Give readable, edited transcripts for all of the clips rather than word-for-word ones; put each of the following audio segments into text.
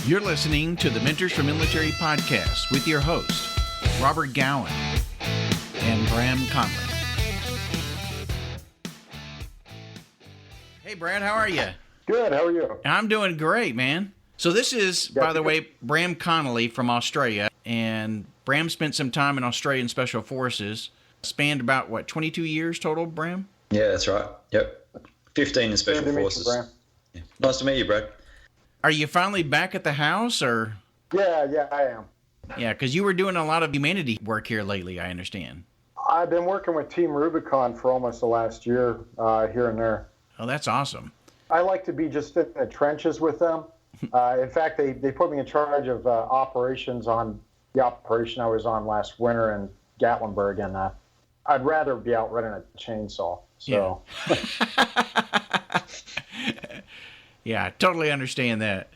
You're listening to the Mentors for Military podcast with your host, Robert Gowan and Bram Conley. Hey, Brad, how are you? Good, how are you? I'm doing great, man. So this is, by the way, Bram Connolly from Australia, and Bram spent some time in Australian Special Forces, spanned about, 22 years total, Bram? Yeah, that's right. Yep. 15 in Special Forces. Bram. Yeah. Nice to meet you, Brad. Are you finally back at the house, or? Yeah, I am. Yeah, because you were doing a lot of humanity work here lately, I understand. I've been working with Team Rubicon for almost the last year, here and there. Oh, that's awesome. I like to be just in the trenches with them. In fact, they put me in charge of operations on the operation I was on last winter in Gatlinburg, and I'd rather be out running a chainsaw. So. Yeah. Yeah, I totally understand that.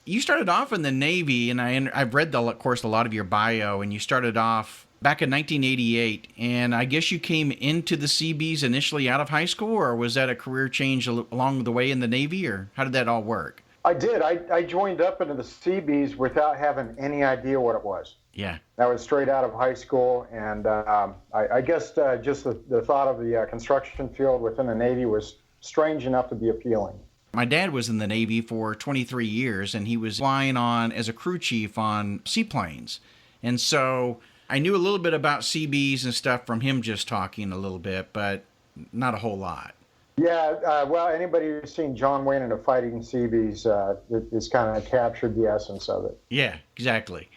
You started off in the Navy, and I've read, of course, a lot of your bio, and you started off back in 1988, and I guess you came into the SEABEEs initially out of high school, or was that a career change along the way in the Navy, or how did that all work? I did. I joined up into the SEABEEs without having any idea what it was. Yeah. That was straight out of high school, and I guess just the thought of the construction field within the Navy was strange enough to be appealing. My dad was in the Navy for 23 years, and he was flying as a crew chief on seaplanes. And so I knew a little bit about SEABEEs and stuff from him just talking a little bit, but not a whole lot. Yeah, well, anybody who's seen John Wayne in a fighting SEABEEs is kind of captured the essence of it. Yeah, exactly.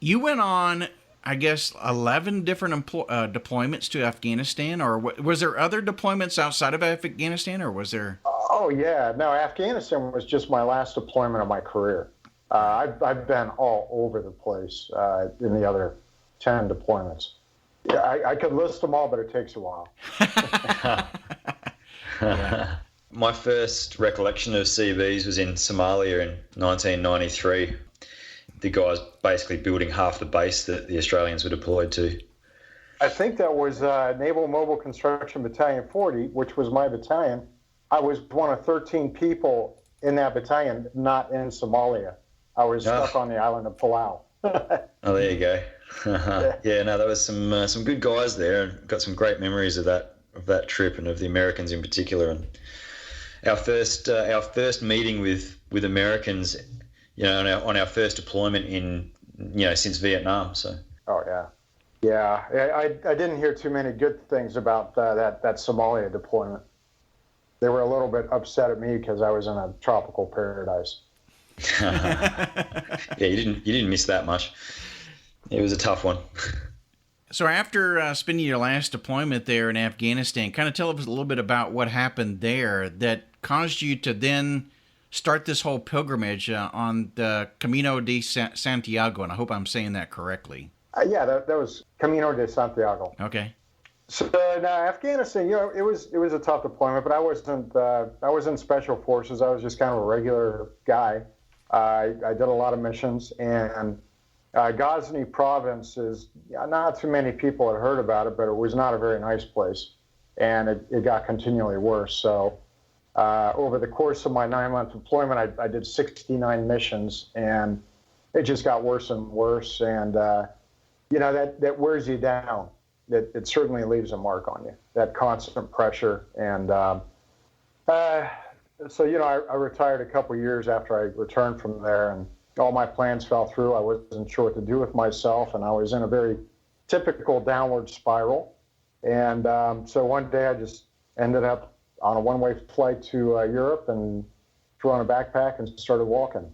You went on, I guess, 11 different deployments to Afghanistan, or was there other deployments outside of Afghanistan, or was there? Oh, yeah. No, Afghanistan was just my last deployment of my career. I've been all over the place in the other 10 deployments. Yeah, I could list them all, but it takes a while. Yeah. My first recollection of SEABEEs was in Somalia in 1993. The guys basically building half the base that the Australians were deployed to. I think that was Naval Mobile Construction Battalion 40, which was my battalion. I was one of 13 people in that battalion, not in Somalia. I was stuck on the island of Palau. Oh, there you go. Yeah, no, there was some good guys there, and got some great memories of that trip and of the Americans in particular. And our first meeting with Americans, on our first deployment in since Vietnam. So. Oh yeah. I didn't hear too many good things about that Somalia deployment. They were a little bit upset at me because I was in a tropical paradise. Yeah, you didn't miss that much. It was a tough one. So after spending your last deployment there in Afghanistan, kind of tell us a little bit about what happened there that caused you to then start this whole pilgrimage on the Camino de Santiago, and I hope I'm saying that correctly. Yeah, that was Camino de Santiago. Okay. So now Afghanistan, it was a tough deployment, but I was in Special Forces. I was just kind of a regular guy. I did a lot of missions, and Ghazni province is not too many people had heard about it, but it was not a very nice place, and it got continually worse. So over the course of my 9-month deployment, I did 69 missions, and it just got worse and worse, and that wears you down. It certainly leaves a mark on you, that constant pressure. And so I retired a couple years after I returned from there, and all my plans fell through. I wasn't sure what to do with myself, and I was in a very typical downward spiral. And so one day I just ended up on a one-way flight to Europe and threw on a backpack and started walking.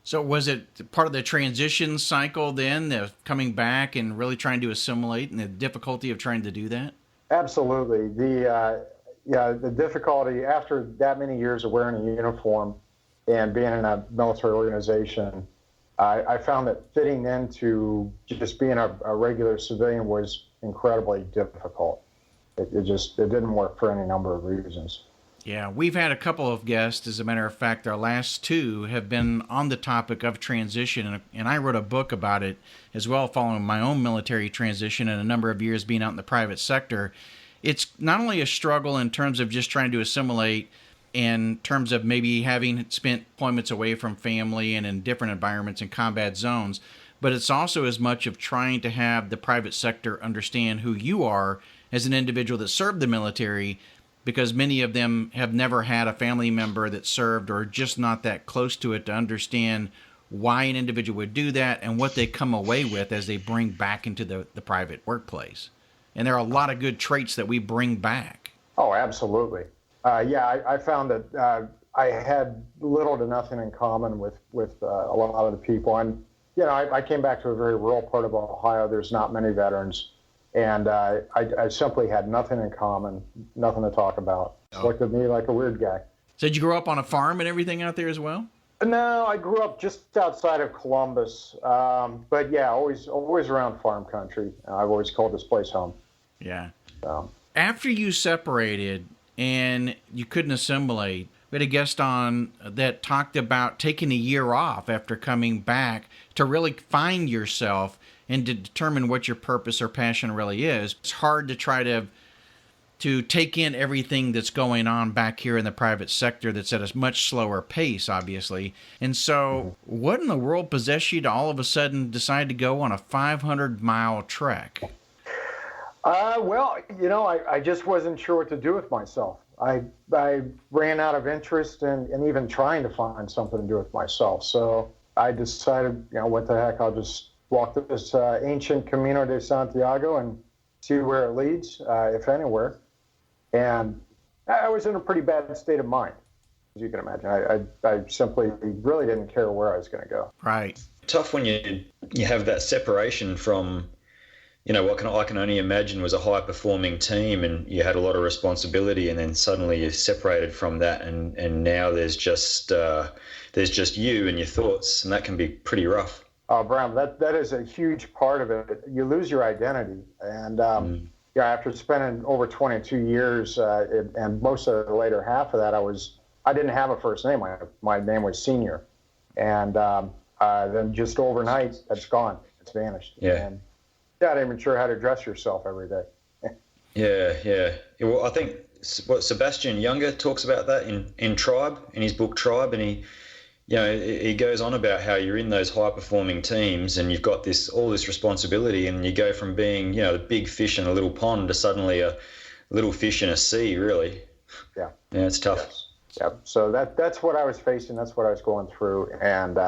So was it part of the transition cycle then, of coming back and really trying to assimilate and the difficulty of trying to do that? Absolutely. The difficulty after that many years of wearing a uniform and being in a military organization, I found that fitting into just being a regular civilian was incredibly difficult. It didn't work for any number of reasons. Yeah, we've had a couple of guests. As a matter of fact, our last two have been on the topic of transition, and I wrote a book about it as well, following my own military transition and a number of years being out in the private sector. It's not only a struggle in terms of just trying to assimilate in terms of maybe having spent deployments away from family and in different environments and combat zones, but it's also as much of trying to have the private sector understand who you are as an individual that served the military, because many of them have never had a family member that served or just not that close to it to understand why an individual would do that and what they come away with as they bring back into the private workplace. And there are a lot of good traits that we bring back. Oh, absolutely. I found that I had little to nothing in common with a lot of the people. And, I came back to a very rural part of Ohio. There's not many veterans. And I simply had nothing in common, nothing to talk about. Looked at me like a weird guy. So did you grow up on a farm and everything out there as well? No, I grew up just outside of Columbus. But yeah, always around farm country. I've always called this place home. Yeah. So. After you separated and you couldn't assimilate, we had a guest on that talked about taking a year off after coming back to really find yourself and to determine what your purpose or passion really is. It's hard to try to take in everything that's going on back here in the private sector that's at a much slower pace, obviously. And so what in the world possessed you to all of a sudden decide to go on a 500-mile trek? I just wasn't sure what to do with myself. I ran out of interest in even trying to find something to do with myself. So I decided, what the heck, I'll just walk this ancient Camino de Santiago and see where it leads, if anywhere. And I was in a pretty bad state of mind, as you can imagine. I simply really didn't care where I was going to go. Right. Tough when you have that separation from, what I can only imagine was a high-performing team, and you had a lot of responsibility, and then suddenly you're separated from that, and now there's just you and your thoughts, and that can be pretty rough. Oh, Brown, that is a huge part of it. You lose your identity, and after spending over 22 years, and most of the later half of that, I didn't have a first name. My name was Senior, and then just overnight, it's gone. It's vanished. Yeah. And you're not even sure how to dress yourself every day. Yeah. Well, I think what Sebastian Younger talks about that in Tribe, in his book Tribe, and he goes on about how you're in those high-performing teams and you've got all this responsibility, and you go from being, the big fish in a little pond to suddenly a little fish in a sea, really. Yeah. Yeah, it's tough. Yes. Yeah. So that's what I was facing. That's what I was going through. And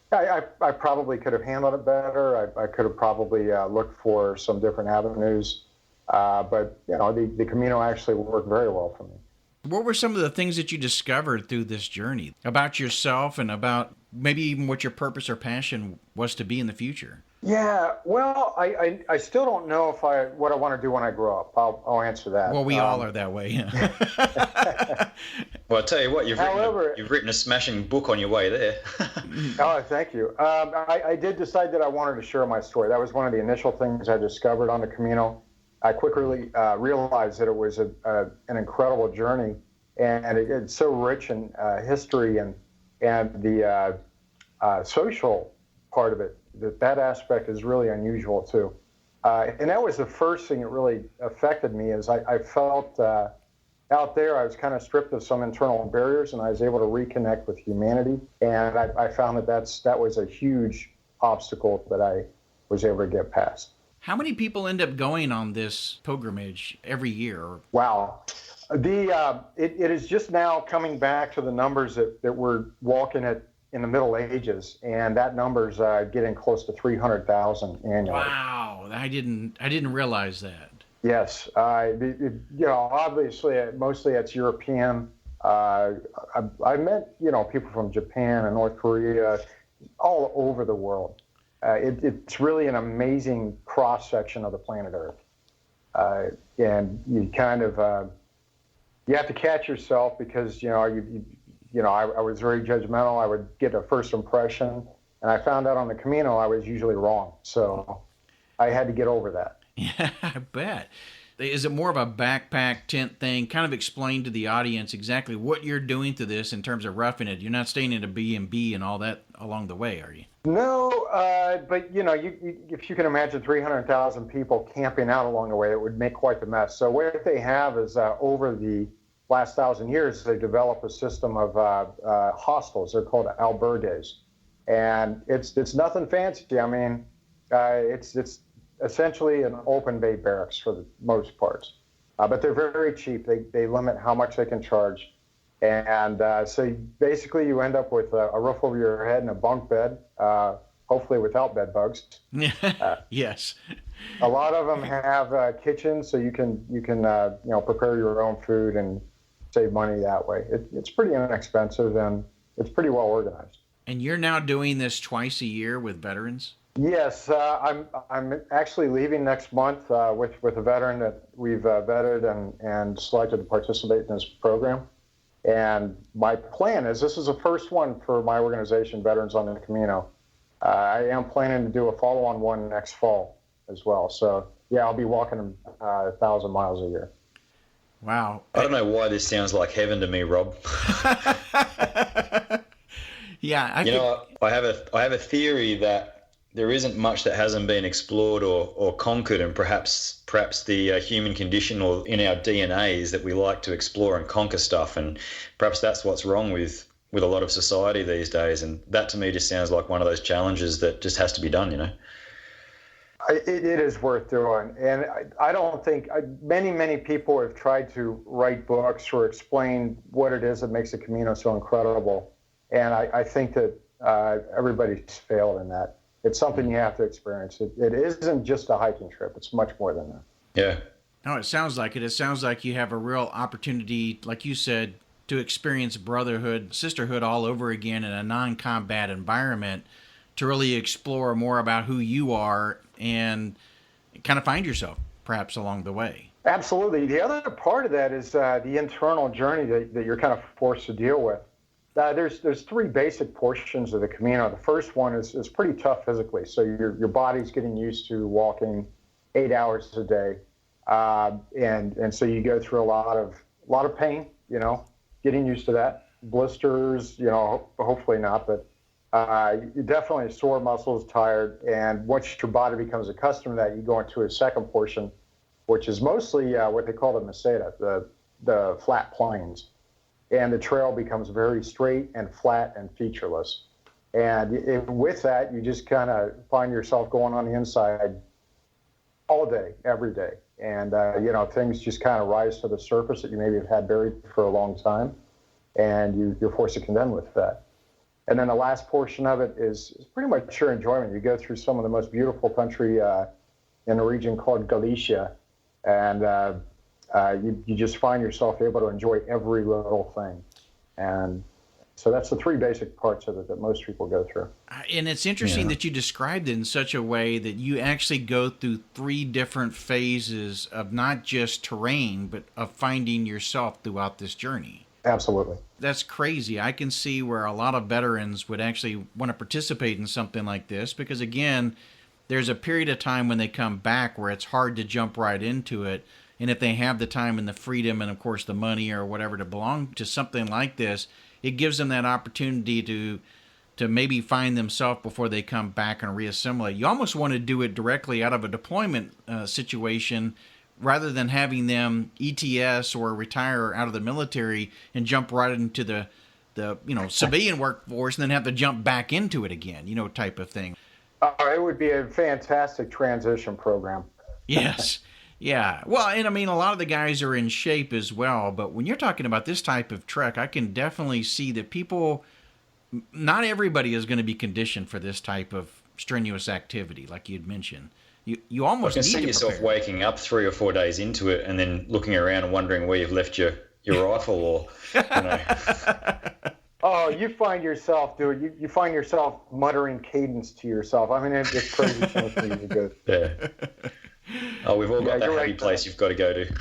I probably could have handled it better. I could have probably looked for some different avenues. But, the Camino actually worked very well for me. What were some of the things that you discovered through this journey about yourself and about maybe even what your purpose or passion was to be in the future? Yeah, well, I still don't know what I want to do when I grow up. I'll answer that. Well, we all are that way. Well, I'll tell you what, you've written a smashing book on your way there. Oh, thank you. I did decide that I wanted to share my story. That was one of the initial things I discovered on the Camino. I quickly realized that it was an incredible journey, and it's so rich in history and the social part of it. That aspect is really unusual too. And that was the first thing that really affected me, is I felt out there I was kind of stripped of some internal barriers, and I was able to reconnect with humanity. And I found that was a huge obstacle that I was able to get past. How many people end up going on this pilgrimage every year? Wow. It is just now coming back to the numbers that we're walking at in the Middle Ages, and that number's getting close to 300,000 annually. Wow, I didn't realize that. Yes, obviously, mostly it's European. I met people from Japan and North Korea, all over the world. It's really an amazing cross section of the planet Earth, and you kind of you have to catch yourself, because I was very judgmental. I would get a first impression, and I found out on the Camino I was usually wrong. So I had to get over that. Yeah, I bet. Is it more of a backpack tent thing? Kind of explain to the audience exactly what you're doing to this in terms of roughing it. You're not staying in a B&B and all that along the way, are you? No, but if you can imagine 300,000 people camping out along the way, it would make quite the mess. So what they have is over the last 1,000 years, they developed a system of hostels. They're called albergues, and it's nothing fancy. I mean, it's essentially an open bay barracks for the most parts, but they're very cheap. They limit how much they can charge, and so basically you end up with a roof over your head and a bunk bed, hopefully without bed bugs. Yes. A lot of them have kitchens, so you can prepare your own food and save money that way. It's pretty inexpensive, and it's pretty well organized. And you're now doing this twice a year with veterans? Yes, I'm actually leaving next month with a veteran that we've vetted and selected to participate in this program. And my plan is, this is the first one for my organization, Veterans on the Camino. I am planning to do a follow-on one next fall as well. So yeah, I'll be walking 1,000 miles a year. Wow. I don't know why this sounds like heaven to me, Rob. Yeah, I have a theory that there isn't much that hasn't been explored or conquered, and perhaps the human condition or in our DNA is that we like to explore and conquer stuff, and perhaps that's what's wrong with a lot of society these days. And that to me just sounds like one of those challenges that just has to be done, you know. It is worth doing, and I don't think many people have tried to write books or explain what it is that makes the Camino so incredible, and I think that everybody's failed in that. It's something you have to experience. It isn't just a hiking trip. It's much more than that. Yeah. No, it sounds like it. It sounds like you have a real opportunity, like you said, to experience brotherhood, sisterhood all over again in a non-combat environment, to really explore more about who you are and kind of find yourself perhaps along the way. Absolutely. The other part of that is the internal journey that you're kind of forced to deal with. There's three basic portions of the Camino. The first one is pretty tough physically. So your body's getting used to walking 8 hours a day, and so you go through a lot of pain. Getting used to that. Blisters, hopefully not, but you definitely sore muscles, tired, and once your body becomes accustomed to that, you go into a second portion, which is mostly what they call the meseta, the flat plains. And the trail becomes very straight and flat and featureless. And with that, you just kind of find yourself going on the inside all day, every day. And, things just kind of rise to the surface that you maybe have had buried for a long time. And you're forced to contend with that. And then the last portion of it is pretty much pure enjoyment. You go through some of the most beautiful country in a region called Galicia. And you just find yourself able to enjoy every little thing. And so that's the three basic parts of it that most people go through. And it's interesting that you described it in such a way that you actually go through three different phases of not just terrain, but of finding yourself throughout this journey. Absolutely. That's crazy. I can see where a lot of veterans would actually want to participate in something like this because, again, there's a period of time when they come back where it's hard to jump right into it. And if they have the time and the freedom and, of course, the money or whatever to belong to something like this, it gives them that opportunity to maybe find themselves before they come back and reassimilate. You almost want to do it directly out of a deployment situation rather than having them ETS or retire out of the military and jump right into the civilian workforce and then have to jump back into it again, type of thing. It would be a fantastic transition program. Yes. Yeah. Well, and I mean, a lot of the guys are in shape as well, but when you're talking about this type of trek, I can definitely see that not everybody is going to be conditioned for this type of strenuous activity, like you'd mentioned. You almost need to see yourself prepare. Waking up 3 or 4 days into it and then looking around and wondering where you've left your rifle or, Oh, you find yourself, dude. You find yourself muttering cadence to yourself. I mean, it's crazy something you go. Yeah. Oh, we've all got that happy right, place you've got to go to.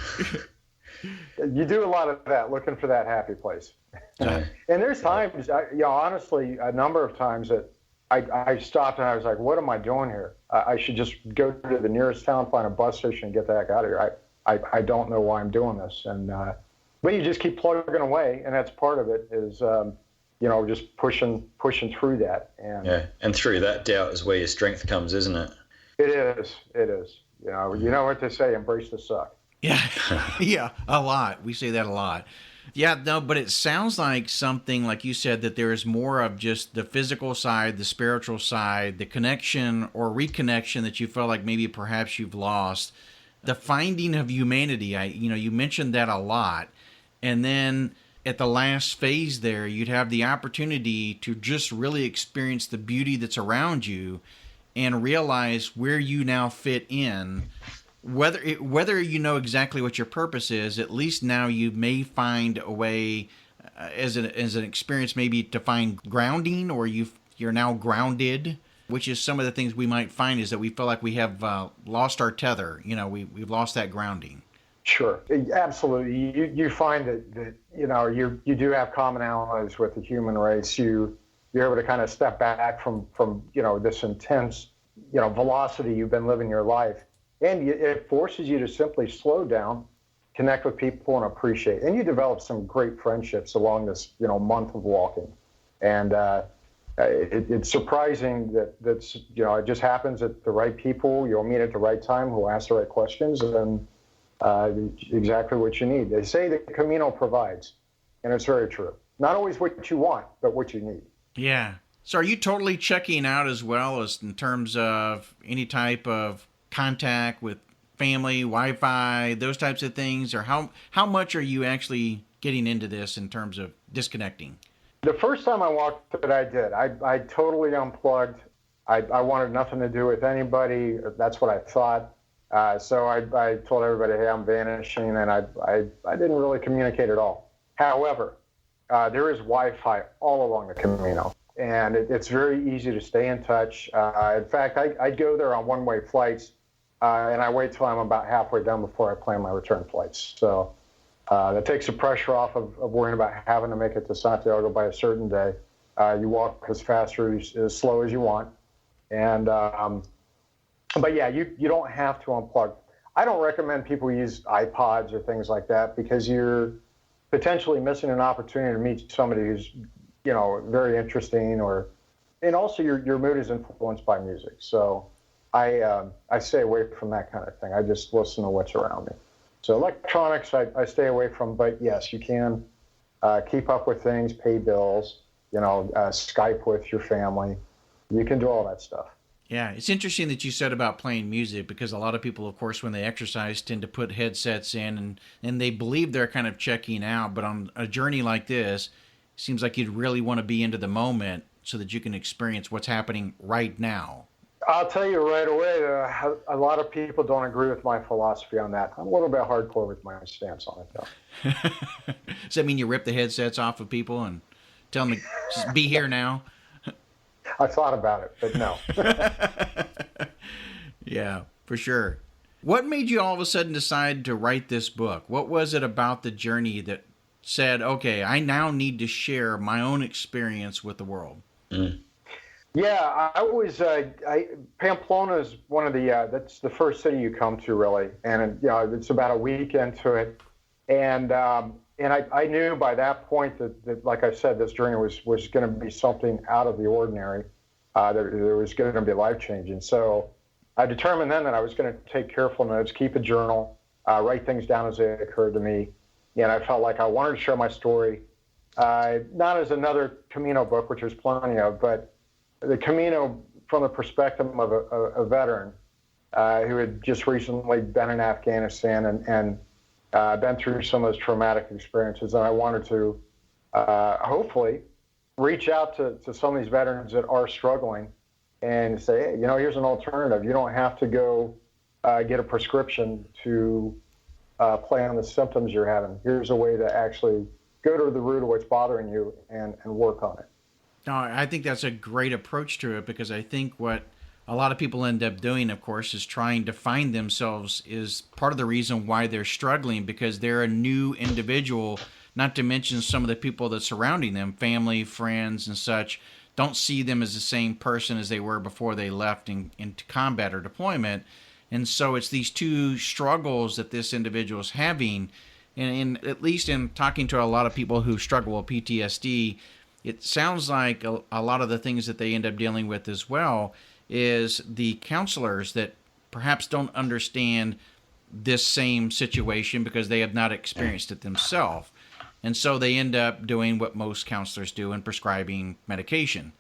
You do a lot of that, looking for that happy place. Yeah. And there's times, honestly, a number of times that I stopped and I was like, what am I doing here? I should just go to the nearest town, find a bus station, and get the heck out of here. I don't know why I'm doing this. And but you just keep plugging away, and that's part of it is, just pushing through that. And through that doubt is where your strength comes, isn't it? It is. You know what they say, embrace the suck. Yeah, yeah, a lot. We say that a lot. Yeah, no, but it sounds like something like you said, that there is more of just the physical side, the spiritual side, the connection or reconnection that you felt like maybe perhaps you've lost, the finding of humanity. You mentioned that a lot, and then at the last phase there, you'd have the opportunity to just really experience the beauty that's around you and realize where you now fit in. Whether you know exactly what your purpose is, at least now you may find a way as an experience maybe to find grounding, or you're now grounded, which is some of the things we might find is that we feel like we have lost our tether. We've lost that grounding. Sure, absolutely. You find that you do have commonalities with the human race. You're able to kind of step back from this intense velocity you've been living your life. And it forces you to simply slow down, connect with people, and appreciate. And you develop some great friendships along this, month of walking. And it's surprising that it just happens that the right people you'll meet at the right time who ask the right questions, and then exactly what you need. They say that Camino provides, and it's very true. Not always what you want, but what you need. Yeah. So are you totally checking out as well as in terms of any type of contact with family, Wi-Fi, those types of things, or how much are you actually getting into this in terms of disconnecting? The first time I walked it, I did. I totally unplugged. I wanted nothing to do with anybody. That's what I thought. So I told everybody, hey, I'm vanishing, and I didn't really communicate at all. However, there is Wi-Fi all along the Camino, and it's very easy to stay in touch. In fact, I go there on one-way flights, and I wait till I'm about halfway done before I plan my return flights. So that takes the pressure off of worrying about having to make it to Santiago by a certain day. You walk as fast or as slow as you want. And but yeah, you don't have to unplug. I don't recommend people use iPods or things like that, because you're potentially missing an opportunity to meet somebody who's very interesting, and also your mood is influenced by music. So I stay away from that kind of thing. I just listen to what's around me. So electronics, I stay away from, but yes, you can keep up with things, pay bills, Skype with your family. You can do all that stuff. Yeah, it's interesting that you said about playing music, because a lot of people, of course, when they exercise, tend to put headsets in, and they believe they're kind of checking out. But on a journey like this, it seems like you'd really want to be into the moment so that you can experience what's happening right now. I'll tell you right away, a lot of people don't agree with my philosophy on that. I'm a little bit hardcore with my stance on it, though. Does that mean you rip the headsets off of people and tell them to just be here now? I thought about it, but no. Yeah, for sure. What made you all of a sudden decide to write this book? What was it about the journey that said, okay, I now need to share my own experience with the world? Mm. Yeah, I was. Pamplona is one of the. That's the first city you come to, really, and it's about a week into it, and I knew by that point that, like I said, this journey was going to be something out of the ordinary. There was going to be life changing. So I determined then that I was going to take careful notes, keep a journal, write things down as they occurred to me, and I felt like I wanted to share my story, not as another Camino book, which there's plenty of, but the Camino from the perspective of a veteran who had just recently been in Afghanistan and been through some of those traumatic experiences. And I wanted to hopefully reach out to some of these veterans that are struggling and say, hey, here's an alternative. You don't have to go get a prescription to play on the symptoms you're having. Here's a way to actually go to the root of what's bothering you and work on it. No, I think that's a great approach to it, because I think what a lot of people end up doing, of course, is trying to find themselves is part of the reason why they're struggling, because they're a new individual, not to mention some of the people that surrounding them, family, friends, and such, don't see them as the same person as they were before they left into combat or deployment. And so it's these two struggles that this individual is having. And at least in talking to a lot of people who struggle with PTSD, it sounds like a lot of the things that they end up dealing with as well is the counselors that perhaps don't understand this same situation because they have not experienced it themselves. And so they end up doing what most counselors do and prescribing medication.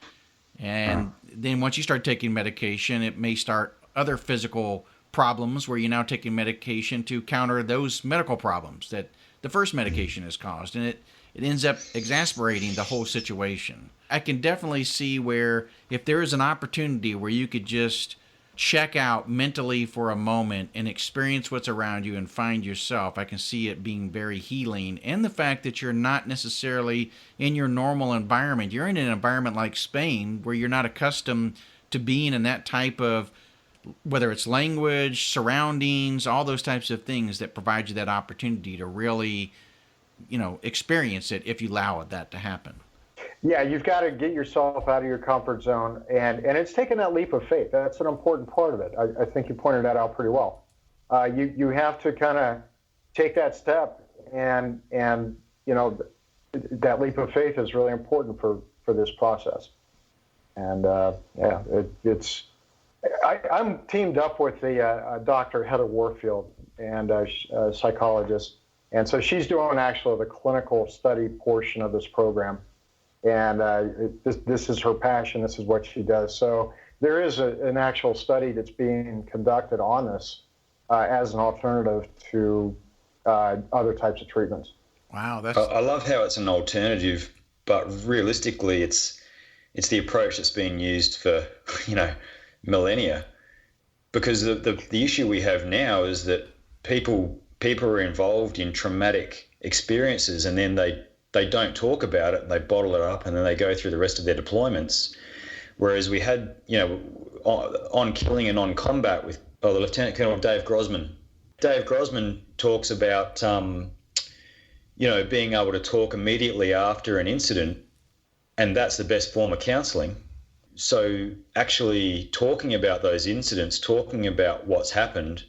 And then once you start taking medication, it may start other physical problems where you're now taking medication to counter those medical problems that the first medication has caused. And it ends up exasperating the whole situation. I can definitely see where if there is an opportunity where you could just check out mentally for a moment and experience what's around you and find yourself, I can see it being very healing. And the fact that you're not necessarily in your normal environment. You're in an environment like Spain where you're not accustomed to being in that type of, whether it's language, surroundings, all those types of things that provide you that opportunity to really, experience it if you allow that to happen. Yeah, you've got to get yourself out of your comfort zone, and it's taking that leap of faith. That's an important part of it. I think you pointed that out pretty well. You have to kind of take that step, and that leap of faith is really important for this process. And I'm teamed up with the Dr. Heather Warfield, and a psychologist, and so she's doing actually the clinical study portion of this program. And this is her passion. This is what she does. So there is an actual study that's being conducted on this as an alternative to other types of treatments. Wow, I love how it's an alternative, but realistically, it's the approach that's being used for millennia. Because the issue we have now is that people are involved in traumatic experiences, and then they don't talk about it, and they bottle it up, and then they go through the rest of their deployments. Whereas we had, on killing and on combat with the Lieutenant Colonel Dave Grossman. Dave Grossman talks about, being able to talk immediately after an incident, and that's the best form of counselling. So actually talking about those incidents, talking about what's happened,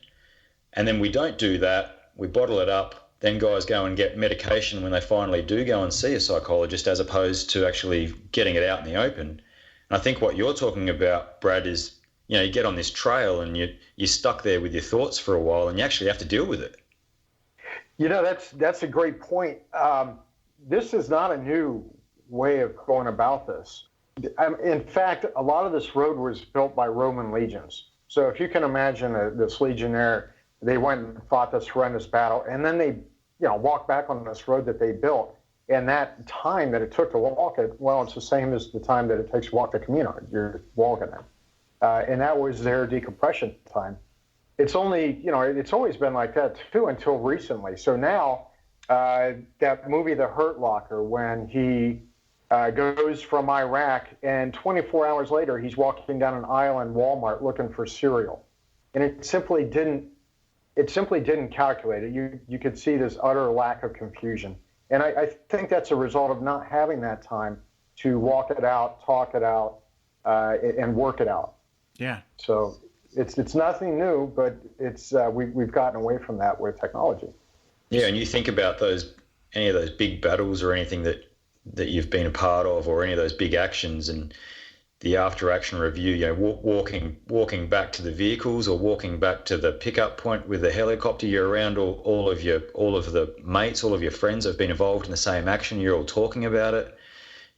and then we don't do that, we bottle it up. Then guys go and get medication when they finally do go and see a psychologist, as opposed to actually getting it out in the open. And I think what you're talking about, Brad, is, you get on this trail and you're stuck there with your thoughts for a while, and you actually have to deal with it. That's a great point. This is not a new way of going about this. In fact, a lot of this road was built by Roman legions. So if you can imagine this legionnaire, they went and fought this horrendous battle, and then they, walked back on this road that they built. And that time that it took to walk it, well, it's the same as the time that it takes to walk the Camino. You're walking it. And that was their decompression time. It's only, it's always been like that too until recently. So now, that movie, The Hurt Locker, when he goes from Iraq, and 24 hours later, he's walking down an aisle in Walmart looking for cereal. And it simply didn't calculate it. You could see this utter lack of confusion. And I think that's a result of not having that time to walk it out, talk it out, and work it out. Yeah. So it's nothing new, but we've gotten away from that with technology. Yeah, and you think about any of those big battles or anything that you've been a part of, or any of those big actions, and the after action review, walking back to the vehicles or walking back to the pickup point with the helicopter, you're around all of the mates, all of your friends have been involved in the same action, you're all talking about it,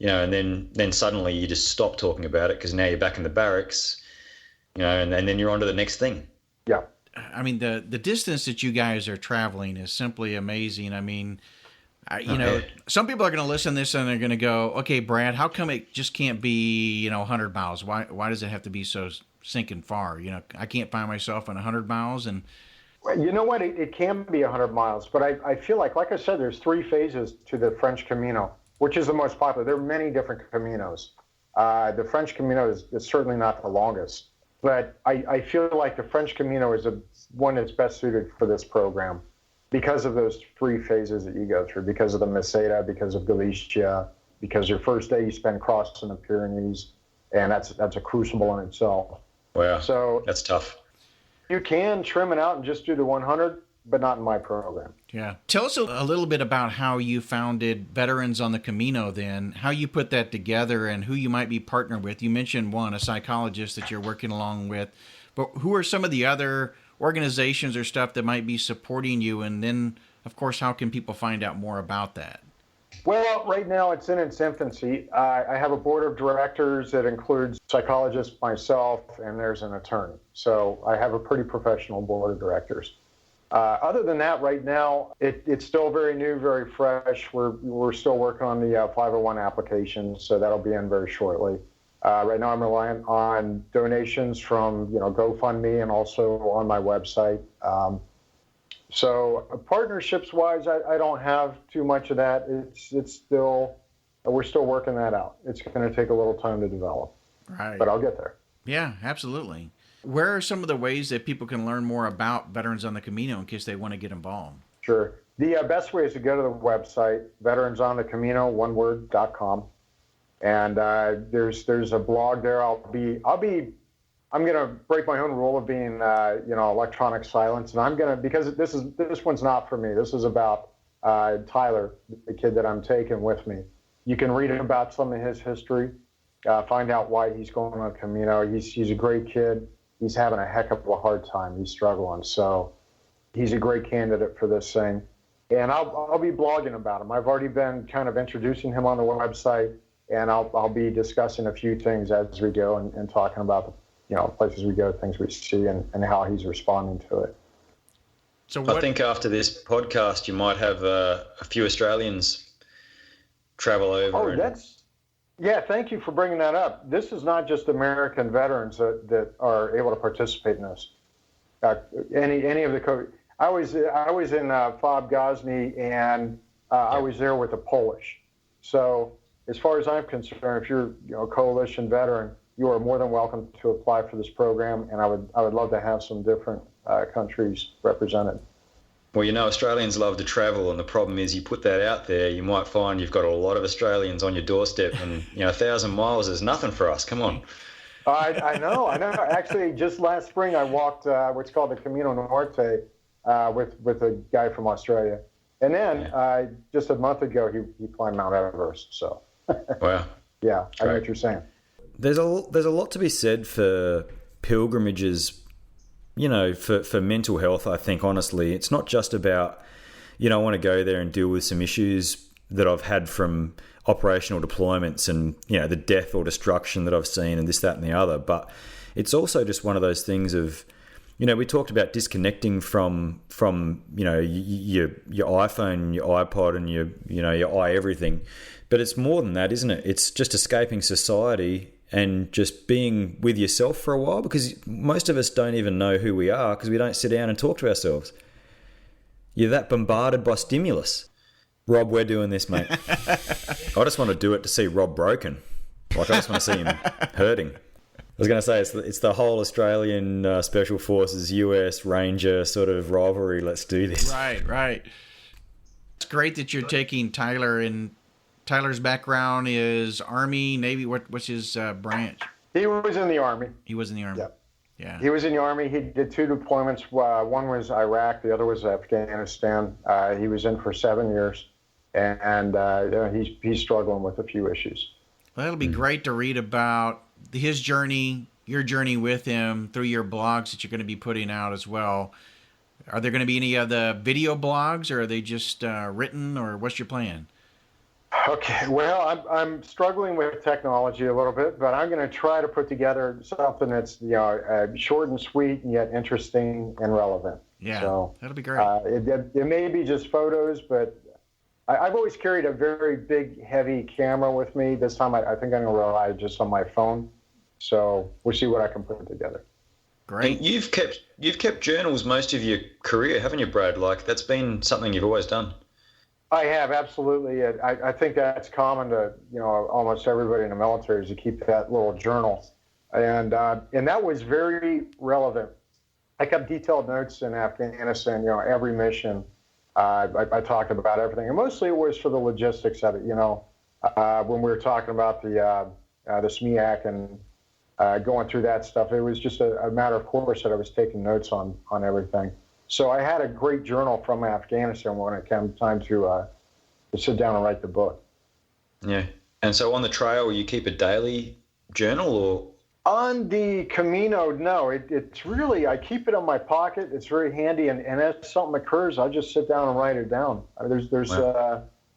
and then suddenly you just stop talking about it because now you're back in the barracks, and then you're on to the next thing. Yeah. I mean, the distance that you guys are traveling is simply amazing. I mean, some people are going to listen to this and they're going to go, okay, Brad, how come it just can't be, 100 miles? Why does it have to be so sinking far? I can't find myself in 100 miles. And you know what? It can be 100 miles, but I feel like I said, there's 3 phases to the French Camino, which is the most popular. There are many different Caminos. The French Camino is certainly not the longest, but I feel like the French Camino is one that's best suited for this program, because of those 3 phases that you go through, because of the Meseta, because of Galicia, because your first day you spend crossing the Pyrenees, and that's a crucible in itself. Wow, so that's tough. You can trim it out and just do the 100, but not in my program. Yeah. Tell us a little bit about how you founded Veterans on the Camino then, how you put that together, and who you might be partnered with. You mentioned a psychologist that you're working along with, but who are some of the other organizations or stuff that might be supporting you? And then, of course, how can people find out more about that? Well, right now it's in its infancy. I have a board of directors that includes psychologists, myself, and there's an attorney. So I have a pretty professional board of directors. Other than that, right now, it's still very new, very fresh. We're still working on the 501 application, so that'll be in very shortly. Right now, I'm relying on donations from GoFundMe and also on my website. So partnerships-wise, I don't have too much of that. It's still, we're still working that out. It's going to take a little time to develop, Right. but I'll get there. Yeah, absolutely. Where are some of the ways that people can learn more about Veterans on the Camino in case they want to get involved? Sure. The best way is to go to the website, veteransonthecamino.com, and there's a blog there. I'm going to break my own rule of being, electronic silence. And because this one's not for me. This is about Tyler, the kid that I'm taking with me. You can read about some of his history, find out why he's going on Camino. He's a great kid. He's having a heck of a hard time. He's struggling. So he's a great candidate for this thing. And I'll be blogging about him. I've already been kind of introducing him on the website, and I'll be discussing a few things as we go and talking about places we go, things we see, and how he's responding to it. So I think after this podcast, you might have a few Australians travel over. Thank you for bringing that up. This is not just American veterans that are able to participate in this. Any of the I was in Fob Gosney, and I was there with the Polish. So as far as I'm concerned, if you're a coalition veteran, you are more than welcome to apply for this program, and I would love to have some different countries represented. Well, Australians love to travel, and the problem is you put that out there, you might find you've got a lot of Australians on your doorstep, and 1,000 miles is nothing for us. Come on. I know. Actually, just last spring I walked what's called the Camino Norte with a guy from Australia, and then just a month ago he climbed Mount Everest. So. Wow. Yeah, I know what you're saying. There's a lot to be said for pilgrimages, for mental health. I think, honestly, it's not just about, I want to go there and deal with some issues that I've had from operational deployments and, the death or destruction that I've seen and this, that, and the other. But it's also just one of those things of, we talked about disconnecting from your iPhone, your iPod, and your everything. But it's more than that, isn't it? It's just escaping society and just being with yourself for a while, because most of us don't even know who we are because we don't sit down and talk to ourselves. You're that bombarded by stimulus. Rob, we're doing this, mate. I just want to do it to see Rob broken. I just want to see him hurting. I was going to say it's the whole Australian Special Forces US Ranger sort of rivalry. Let's do this. Right. It's great that you're taking Tyler in. Tyler's background is Army, Navy. What's his branch? He was in the Army. He was in the Army. Yep. Yeah. He was in the Army. He did 2 deployments. One was Iraq. The other was Afghanistan. He was in for 7 years, and he's struggling with a few issues. Well, it'll be great to read about his journey, your journey with him through your blogs that you're going to be putting out as well. Are there going to be any of the video blogs, or are they just written, or what's your plan? Okay, well, I'm struggling with technology a little bit, but I'm going to try to put together something that's short and sweet and yet interesting and relevant. Yeah, so that'll be great. It may be just photos, but I've always carried a very big, heavy camera with me. This time, I think I'm going to rely just on my phone. So we'll see what I can put together. Great. And you've kept journals most of your career, haven't you, Brad? Like, that's been something you've always done. I have, absolutely. I think that's common to almost everybody in the military, is to keep that little journal, and that was very relevant. I kept detailed notes in Afghanistan. Every mission, I talked about everything, and mostly it was for the logistics of it. When we were talking about the SMEAC and going through that stuff, it was just a matter of course that I was taking notes on everything. So I had a great journal from Afghanistan when it came time to sit down and write the book. Yeah. And so on the trail, you keep a daily journal, or? On the Camino, no. It's really, I keep it in my pocket. It's very handy, and as something occurs, I just sit down and write it down. There's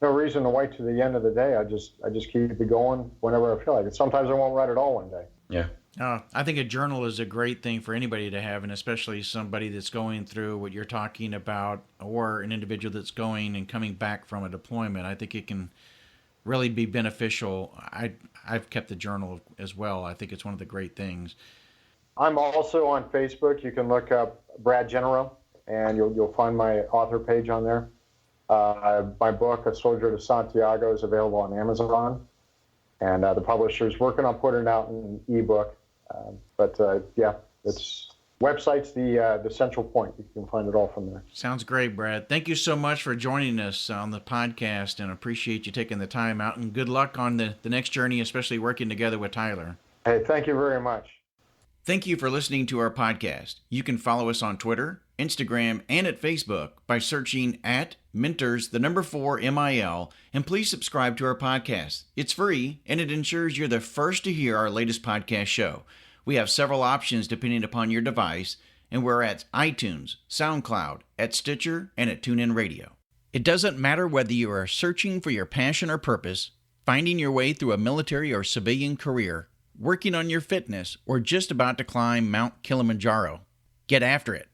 no reason to wait to the end of the day. I just keep it going whenever I feel like it. Sometimes I won't write at all one day. Yeah. I think a journal is a great thing for anybody to have, and especially somebody that's going through what you're talking about, or an individual that's going and coming back from a deployment. I think it can really be beneficial. I've kept the journal as well. I think it's one of the great things. I'm also on Facebook. You can look up Brad Genereux, and you'll find my author page on there. My book, A Soldier to Santiago, is available on Amazon, and the publisher's working on putting it out in ebook. It's website's the central point. You can find it all from there. Sounds great, Brad. Thank you so much for joining us on the podcast, and appreciate you taking the time out, and good luck on the next journey, especially working together with Tyler. Hey, thank you very much. Thank you for listening to our podcast. You can follow us on Twitter, Instagram, and at Facebook by searching at Mentors, 4 MIL, and please subscribe to our podcast. It's free, and it ensures you're the first to hear our latest podcast show. We have several options depending upon your device, and we're at iTunes, SoundCloud, at Stitcher, and at TuneIn Radio. It doesn't matter whether you are searching for your passion or purpose, finding your way through a military or civilian career, working on your fitness, or just about to climb Mount Kilimanjaro. Get after it.